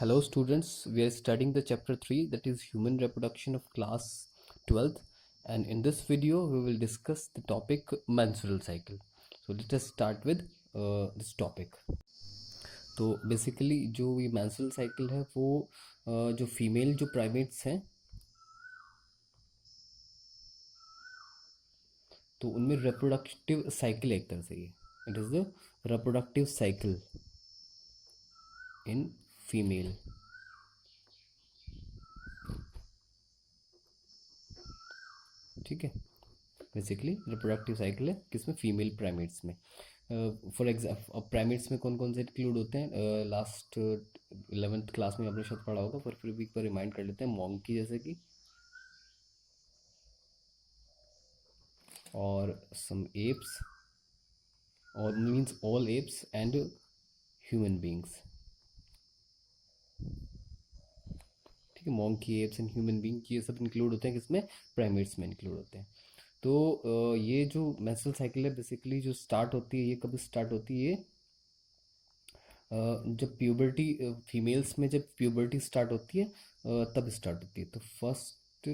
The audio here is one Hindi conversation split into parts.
Hello students, we are studying the chapter 3, that is human reproduction of class 12th, and in this video we will discuss the topic menstrual cycle. So let us start with this topic. तो बेसिकली जो ये menstrual cycle है वो जो फीमेल जो प्राइमेट्स हैं तो उनमें reproductive cycle एक तरह से ये it is the reproductive cycle in female. ठीक है, बेसिकली रिप्रोडक्टिव साइकिल है किसमें, फीमेल प्राइमेट्स में. फॉर एग्जाम्पल अब प्राइमेट्स में कौन कौन से इंक्लूड होते हैं, लास्ट 11th क्लास में आपने शायद पढ़ा होगा, पर फिर भी एक बार रिमाइंड कर लेते हैं. मॉन्की जैसे कि, और सम एप्स, और means all apps and human beings. ठीक है, monkey, apps and human being ये सब इंक्लूड होते हैं किसमें, प्राइमेट्स में इंक्लूड होते हैं. तो ये जो मेंस्ट्रुअल साइकिल है बेसिकली जो स्टार्ट होती है, ये कब स्टार्ट होती है, जब प्यूबर्टी, फीमेल्स में जब प्यूबर्टी स्टार्ट होती है तब स्टार्ट होती है. तो फर्स्ट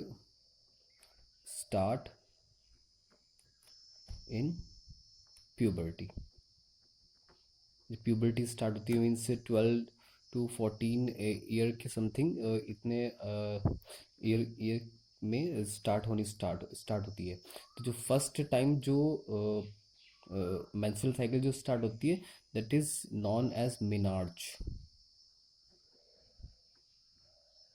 स्टार्ट इन प्यूबर्टी, जब प्यूबर्टी स्टार्ट होती है मीन्स 12 to 14 ईयर के समथिंग, इतने ईयर में स्टार्ट होती है. तो जो फर्स्ट टाइम जो मेंस्ट्रुअल साइकिल जो स्टार्ट होती है that is known as menarche.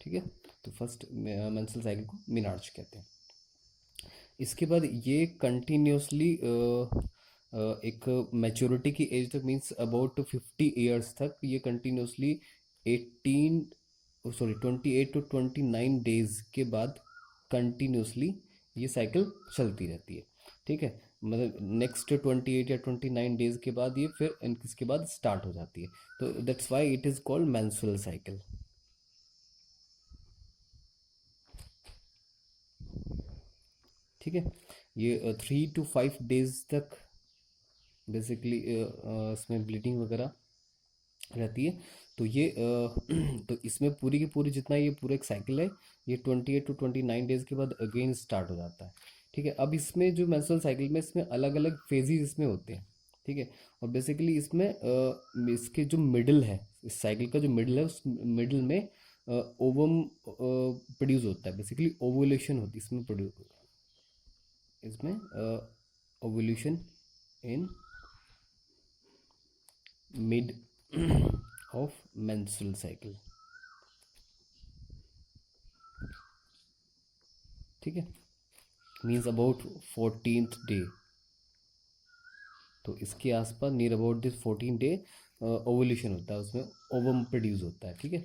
ठीक है, तो फर्स्ट मेंस्ट्रुअल साइकिल को मेनार्च कहते हैं. इसके बाद ये कंटिन्यूसली एक मैच्योरिटी की एज तक मीन्स अबाउट 50 ईयर्स तक ये कंटिन्यूसली 28 to 29 डेज के बाद कंटिन्यूसली ये साइकिल चलती रहती है. ठीक है, मतलब नेक्स्ट 28 या 29 डेज के बाद ये फिर इसके बाद स्टार्ट हो जाती है. तो that's why it is called menstrual cycle. ठीक है, ये 3 to 5 डेज तक बेसिकली इसमें ब्लीडिंग वगैरह रहती है. तो ये तो इसमें पूरी की पूरी जितना ये पूरा एक साइकिल है ये 28 to 29 डेज के बाद अगेन स्टार्ट हो जाता है. ठीक है, अब इसमें जो मेंस्ट्रुअल साइकिल में इसमें अलग अलग फेजेस इसमें होते हैं. ठीक है, और बेसिकली इसमें इसके जो मिडिल है, इस साइकिल का जो मिडिल है उस मिडिल में ओवम प्रोड्यूस होता है. बेसिकली ओवुलेशन होती है इसमें प्रोड्यूस, इसमें ovulation in mid of menstrual cycle. ठीक है, मीन्स अबाउट 14th डे. तो इसके आसपास near about this 14 day ovulation होता है, उसमें ओवम प्रोड्यूस होता है. ठीक है,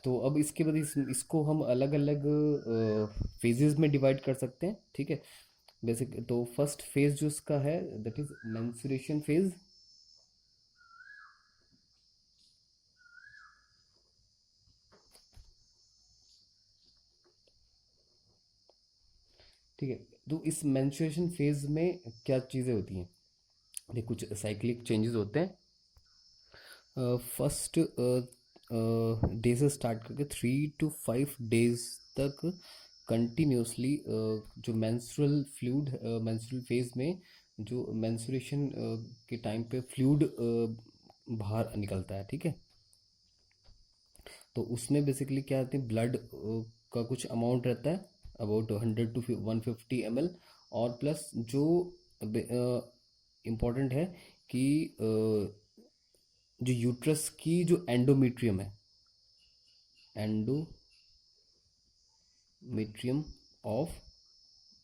तो अब इसके बाद इसको हम अलग अलग फेजेस में डिवाइड कर सकते हैं. ठीक है, बेसिक तो फर्स्ट फेज जो इसका है दैट इज मेंस्ट्रुएशन फेज. ठीक है, तो इस मेंस्ट्रुएशन फेज में क्या चीज़ें होती हैं, देख कुछ साइक्लिक चेंजेस होते हैं. फर्स्ट डे से स्टार्ट करके 3 to 5 डेज तक कंटिन्यूसली जो मेंस्ट्रुअल फ्लूइड, मेंस्ट्रुअल फेज में जो मेंस्ट्रुएशन के टाइम पे फ्लूइड बाहर निकलता है. ठीक है, तो उसमें बेसिकली क्या आते हैं, ब्लड का कुछ अमाउंट रहता है अबाउट 100 to 150 ml, और प्लस जो इम्पोर्टेंट है कि जो यूट्रस की जो एंडोमेट्रियम है, एंडोमेट्रियम ऑफ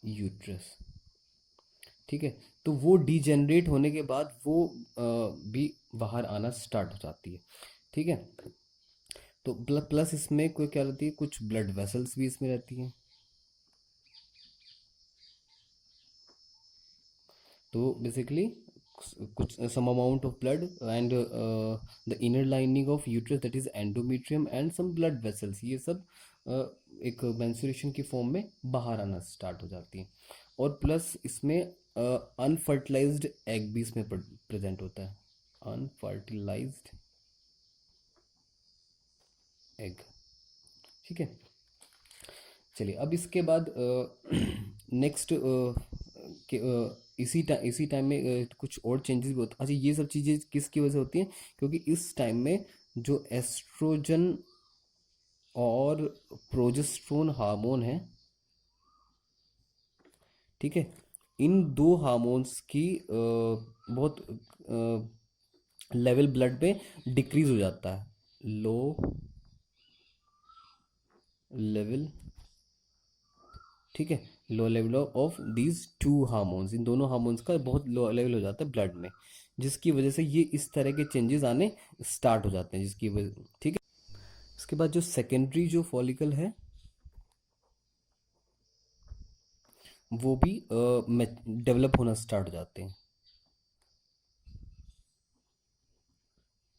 यूट्रस. ठीक है, तो वो डिजेनरेट होने के बाद वो भी बाहर आना स्टार्ट हो जाती है. ठीक है, तो प्लस इसमें कोई क्या रहती है, कुछ ब्लड वेसल्स भी इसमें रहती हैं. तो बेसिकली कुछ some amount of blood and the inner lining of uterus that is endometrium and some blood vessels, ये सब एक मेंस्ट्रुएशन की फॉर्म में बाहर आना स्टार्ट हो जाती है. और प्लस इसमें अनफर्टिलाइज्ड एग भी इसमें प्रेजेंट होता है. Unfertilised egg. ठीक है, चलिए अब इसके बाद नेक्स्ट इसी टाइम में कुछ और चेंजेस भी होते हैं। अच्छा, ये सब चीज़ें किसकी वजह से होती हैं? क्योंकि इस टाइम में जो एस्ट्रोजन और प्रोजेस्टेरोन हार्मोन है, ठीक है, इन दो हार्मोन्स की बहुत लेवल ब्लड में डिक्रीज हो जाता है। लो लेवल, ठीक है, low level of these two hormones, इन दोनों हार्मोन्स का बहुत लो लेवल हो जाता है ब्लड में, जिसकी वजह से ये इस तरह के चेंजेस आने स्टार्ट हो जाते हैं, जिसकी वजह, ठीक है। इसके बाद जो सेकेंडरी जो फॉलिकल है वो भी डेवलप होना स्टार्ट हो जाते हैं,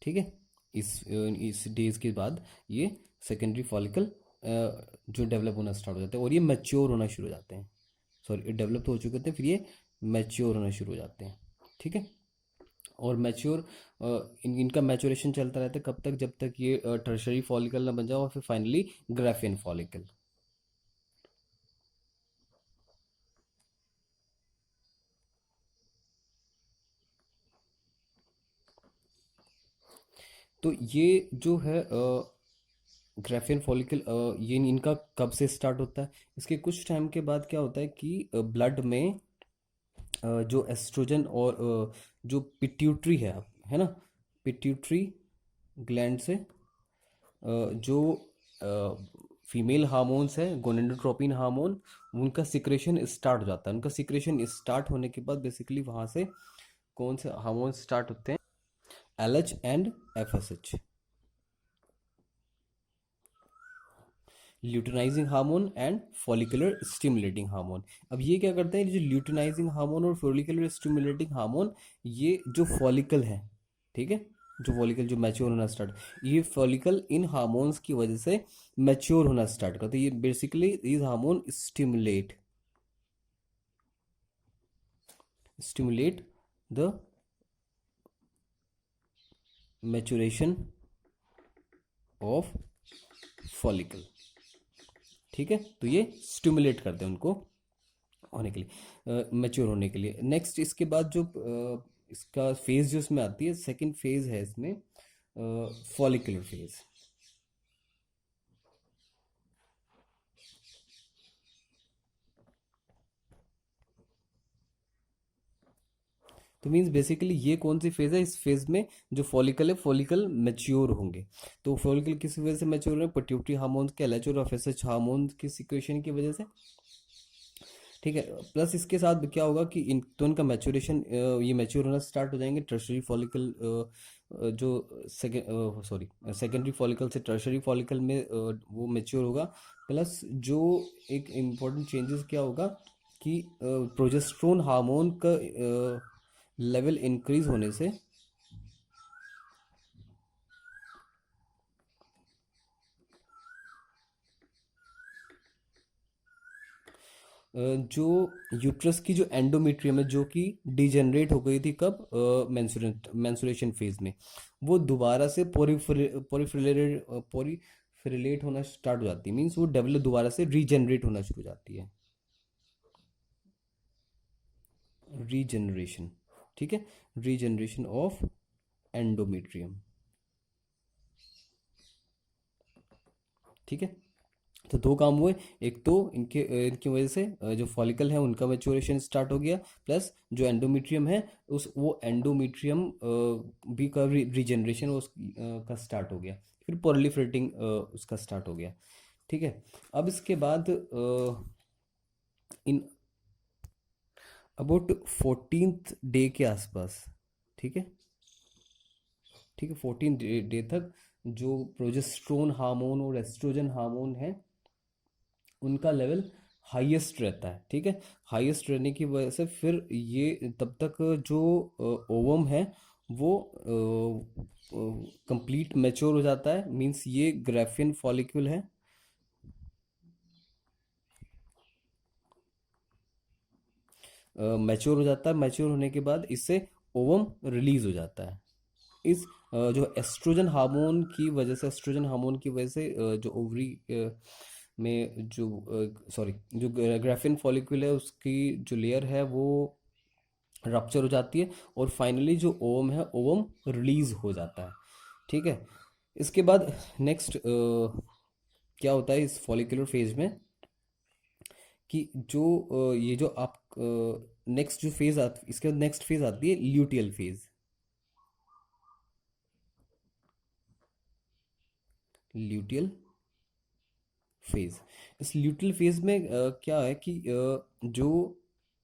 ठीक है। इस डेज के बाद ये सेकेंडरी फॉलिकल जो डेवलप होना स्टार्ट हो जाते हैं और ये मैच्योर होना शुरू हो जाते हैं। सॉरी, डेवलप तो हो चुके थे, फिर ये मैच्योर होना शुरू हो जाते हैं, ठीक है। और मैच्योर इनका मैच्योरेशन चलता रहता है कब तक? जब तक ये टर्शरी फॉलिकल ना बन जाए और फिर फाइनली ग्राफियन फॉलिकल। तो ये जो है ग्राफियन फॉलिकल, ये इनका कब से स्टार्ट होता है? इसके कुछ टाइम के बाद क्या होता है कि ब्लड में जो एस्ट्रोजन और जो पिट्यूटरी है ना, पिट्यूटरी ग्लैंड से जो फीमेल हार्मोन्स है, गोनेडोट्रोपिन हार्मोन, उनका सिक्रेशन स्टार्ट हो जाता है। उनका सिक्रेशन स्टार्ट होने के बाद बेसिकली वहाँ से कौन से हार्मोन स्टार्ट होते हैं? LH and FSH, luteinizing hormone and follicular stimulating hormone. अब ये क्या करते हैं, जो ल्यूटिनाइजिंग हार्मोन और फॉलिकुलर स्टिमुलेटिंग हार्मोन, ये जो फॉलिकल है, ठीक है, जो फॉलिकल जो मैच्योर होना स्टार्ट, ये फॉलिकल इन हार्मोन्स की वजह से मैच्योर होना स्टार्ट करते हैं। ये basically these hormone stimulate the maturation of follicle, ठीक है। तो ये स्टिमुलेट करते हैं उनको होने के लिए, मैच्योर होने के लिए। नेक्स्ट इसके बाद जो इसका फेज जो इसमें आती है, सेकंड फेज है इसमें फॉलिकुलर फेज। तो मीन्स बेसिकली ये कौन सी फेज है? इस फेज में जो फॉलिकल है, फॉलिकल मैच्योर होंगे। तो फॉलिकल किस वजह से मैच्योर है? पिट्यूटरी हार्मोन्स के, LH और FSH हार्मोन्स की सिक्रेशन की वजह से, ठीक है। प्लस इसके साथ क्या होगा कि इन तो इनका मैच्योरेशन, ये मैच्योर होना स्टार्ट हो जाएंगे। टर्शरी फॉलिकल जो सेकेंडरी फॉलिकल से टर्शरी फॉलिकल में वो मैच्योर होगा। प्लस जो एक इम्पॉर्टेंट चेंजेस क्या होगा कि प्रोजेस्ट्रोन हार्मोन का लेवल इंक्रीज होने से जो यूट्रस की जो एंडोमेट्रियम है, जो कि डिजेनरेट हो गई थी कब? मेंस्ट्रुएशन फेज में, वो दोबारा से पोरिफिलेट होना स्टार्ट हो जाती है। मीन्स वो डेवलप दोबारा से रीजनरेट होना शुरू हो जाती है, रीजनरेशन, ठीक है, रीजनरेशन ऑफ एंडोमेट्रियम, ठीक है। तो दो काम हुए, एक तो इनकी वजह से जो फॉलिकल है उनका मैच्योरेशन स्टार्ट हो गया, प्लस जो एंडोमेट्रियम है उस वो एंडोमेट्रियम भी का रीजनरेशन उस का स्टार्ट हो गया, फिर प्रोलिफरेटिंग उसका स्टार्ट हो गया, ठीक है। अब इसके बाद इन अबाउट 14th डे के आसपास, ठीक है, ठीक है, 14 डे तक जो प्रोजेस्ट्रोन हार्मोन और एस्ट्रोजन हार्मोन है उनका लेवल हाईएस्ट रहता है, ठीक है। हाईएस्ट रहने की वजह से फिर ये तब तक जो ओवम है वो कंप्लीट मैच्योर हो जाता है। मींस ये ग्राफियन फॉलिक्यूल है, मैच्योर हो जाता है। मैच्योर होने के बाद इससे ओवम रिलीज हो जाता है। इस जो एस्ट्रोजन हार्मोन की वजह से, जो ओवरी में जो सॉरी जो ग्राफिन फॉलिक्यूल है उसकी जो लेयर है वो रप्चर हो जाती है, और फाइनली जो ओवम है, ओवम रिलीज हो जाता है। ठीक है। इसके बाद नेक्स्ट क्या होता है इस फॉलिकुलर फेज में, कि जो ये जो आप नेक्स्ट जो फेज आती, इसके बाद नेक्स्ट फेज आती है ल्यूटियल फेज। ल्यूटियल फेज, इस ल्यूटियल फेज में क्या है कि जो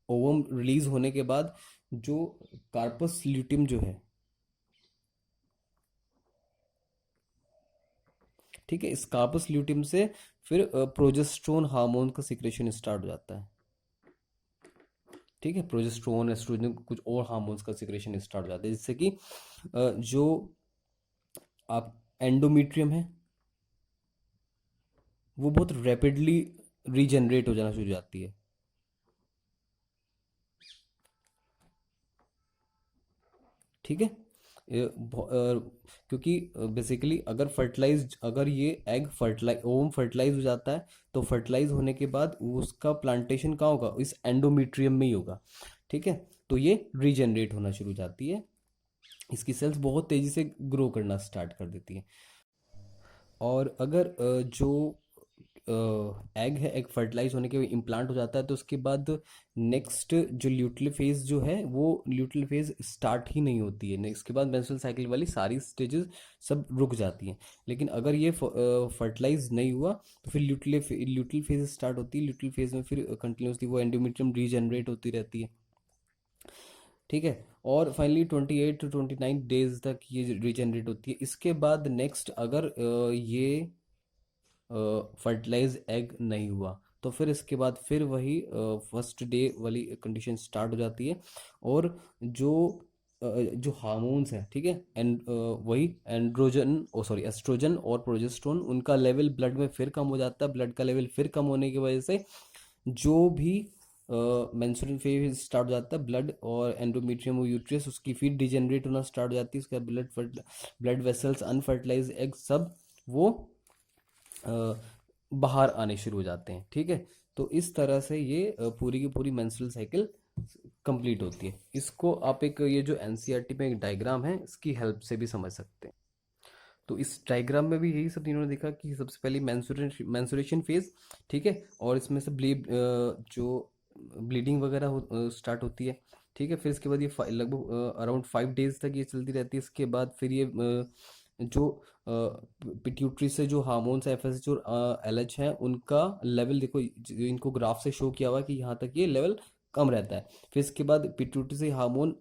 ओवम रिलीज होने के बाद जो कार्पस ल्यूटियम जो है, ठीक है, इस कार्पस ल्यूटियम से फिर प्रोजेस्टेरोन हार्मोन का सिक्रेशन स्टार्ट हो जाता है। ठीक है, प्रोजेस्टेरोन, एस्ट्रोजन, कुछ और हार्मोन्स का सिक्रेशन स्टार्ट हो जाता है, जिससे कि जो आप एंडोमीट्रियम है वो बहुत रैपिडली रीजनरेट हो जाना शुरू हो जाती है। ठीक है। क्योंकि बेसिकली अगर ये एग ओम फर्टिलाइज हो जाता है, तो फर्टिलाइज होने के बाद उसका प्लांटेशन कहाँ होगा, इस एंडोमीट्रियम में ही होगा। ठीक है। तो ये रीजनरेट होना शुरू हो जाती है, इसकी सेल्स बहुत तेजी से ग्रो करना स्टार्ट कर देती है। और अगर जो एग है, एग फर्टिलाइज होने के इम्प्लांट हो जाता है, तो उसके बाद नेक्स्ट जो ल्यूटल फेज जो है, वो ल्यूटल फेज स्टार्ट ही नहीं होती है। इसके बाद मेंस्ट्रुअल साइकिल वाली सारी स्टेजेस सब रुक जाती हैं। लेकिन अगर ये फर्टिलाइज नहीं हुआ, तो फिर ल्यूटल फेज स्टार्ट होती है। ल्यूटल फेज में फिर कंटिन्यूसली वो एंडोमेट्रियम रीजनरेट होती रहती है। ठीक है। और फाइनली 28 to 29 डेज तक ये रीजनरेट होती है। इसके बाद नेक्स्ट अगर ये फर्टिलाइज एग नहीं हुआ, तो फिर इसके बाद फिर वही फर्स्ट डे वाली कंडीशन स्टार्ट हो जाती है। और जो जो हार्मोन्स हैं, ठीक है, एंड वही एंड्रोजन ओ सॉरी एस्ट्रोजन और प्रोजेस्टेरोन, उनका लेवल ब्लड में फिर कम हो जाता है। ब्लड का लेवल फिर कम होने की वजह से जो भी मेंस्ट्रुअल फेज स्टार्ट हो जाता है, ब्लड और एंडोमेट्रियम और यूट्रस उसकी फिर डिजेनरेट होना स्टार्ट हो जाती है। उसके बाद ब्लड वेसल्स, अनफर्टिलाइज एग, सब वो बाहर आने शुरू हो जाते हैं। ठीक है। तो इस तरह से ये पूरी की पूरी मेंस्ट्रुअल साइकिल कंप्लीट होती है। इसको आप एक ये जो एनसीईआरटी में एक डायग्राम है, इसकी हेल्प से भी समझ सकते हैं। तो इस डायग्राम में भी यही सब इन्होंने देखा कि सबसे पहले मेंस्ट्रुएशन फेज, ठीक है, और इसमें से जो ब्लीडिंग वगैरह स्टार्ट होती है। ठीक है। फिर इसके बाद ये लगभग अराउंड 5 डेज तक ये चलती रहती है। इसके बाद फिर ये जो पिट्यूटरी से जो हार्मोन्स एफएसएच और एलएच हैं, उनका लेवल देखो, जो इनको ग्राफ से शो किया हुआ है कि यहाँ तक ये लेवल कम रहता है। फिर इसके बाद पिट्यूटरी से हार्मोन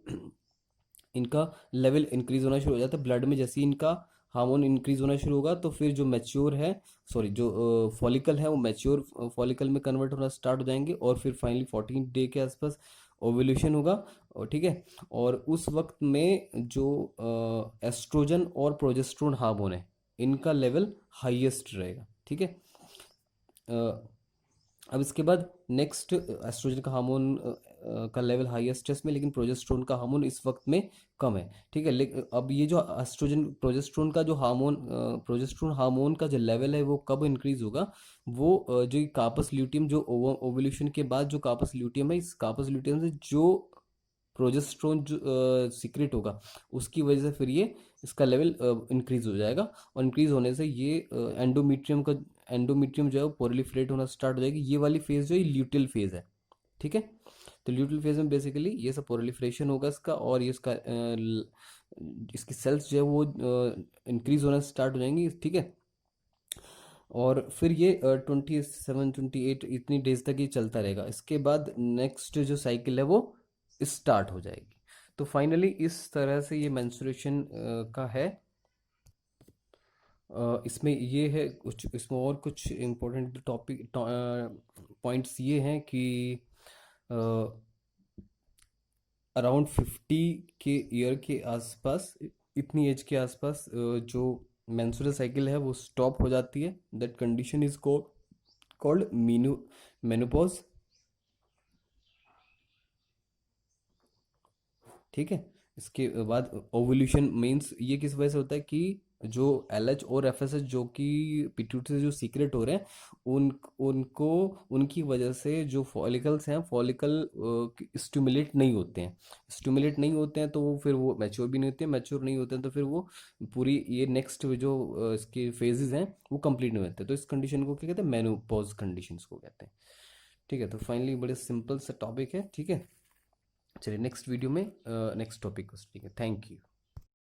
इनका लेवल इंक्रीज होना शुरू हो जाता है ब्लड में। जैसे ही इनका हार्मोन इंक्रीज होना शुरू होगा, तो फिर जो मैच्योर है, सॉरी जो फॉलिकल है, वो मैच्योर फॉलिकल में कन्वर्ट होना स्टार्ट हो जाएंगे। और फिर फाइनली 14 डे के आसपास ओव्यूलेशन होगा। और ठीक है। और उस वक्त में जो एस्ट्रोजन और प्रोजेस्टेरोन हार्मोन है, इनका लेवल हाईएस्ट रहेगा। ठीक है। अब इसके बाद नेक्स्ट एस्ट्रोजन का हार्मोन का लेवल हाईएस्ट है इसमें, लेकिन प्रोजेस्टेरोन का हार्मोन इस वक्त में कम है। ठीक है। लेकिन अब ये जो एस्ट्रोजन प्रोजेस्टेरोन का जो हार्मोन प्रोजेस्टेरोन हार्मोन का जो लेवल है वो कब इंक्रीज होगा, वो जो कार्पस ल्यूटियम, जो ओवुलेशन के बाद जो कार्पस ल्यूटियम है, इस कार्पस ल्यूटियम से जो प्रोजेस्टेरोन जो सीक्रेट होगा, उसकी वजह से फिर ये इसका लेवल इंक्रीज हो जाएगा। और इंक्रीज होने से ये एंडोमीट्रियम जो है वो प्रोलिफरेट होना स्टार्ट हो जाएगी। ये वाली फेज जो है ल्यूटियल फेज है। ठीक है। तो ल्यूटियल फेज में बेसिकली ये सब प्रोलिफरेशन होगा इसका, और ये इसका इसकी सेल्स जो है वो इंक्रीज होना स्टार्ट हो जाएंगी। ठीक है। और फिर ये 27 28 इतनी डेज तक ये चलता रहेगा। इसके बाद नेक्स्ट जो साइकिल है वो स्टार्ट हो जाएगी। तो फाइनली इस तरह से ये मेंस्ट्रुएशन का है। इसमें ये है कुछ, इसमें और कुछ इम्पोर्टेंट टॉपिक पॉइंट्स ये हैं कि अराउंड 50 के ईयर के आसपास, इतनी एज के आसपास जो मेंस्ट्रुअल साइकिल है वो स्टॉप हो जाती है। That condition is called menopause. ठीक है। इसके बाद ओवल्यूशन मीन्स ये किस वजह से होता है कि जो LH और FSH जो कि पिट्यूटरी से जो सीक्रेट हो रहे हैं उन उनको उनकी वजह से जो फॉलिकल्स हैं फॉलिकल स्टिमुलेट नहीं होते हैं। स्टिमुलेट नहीं होते हैं तो वो फिर वो मैच्योर भी नहीं होते हैं, मैच्योर नहीं होते हैं तो फिर वो पूरी ये नेक्स्ट जो इसके फेजेस हैं वो कंप्लीट नहीं होते। तो इस कंडीशन को क्या कहते हैं, मेनोपॉज कंडीशंस को कहते हैं। ठीक है, तो फाइनली बड़े सिंपल सा टॉपिक है। ठीक है, चलिए नेक्स्ट वीडियो में नेक्स्ट टॉपिक को, ठीक है, थैंक यू।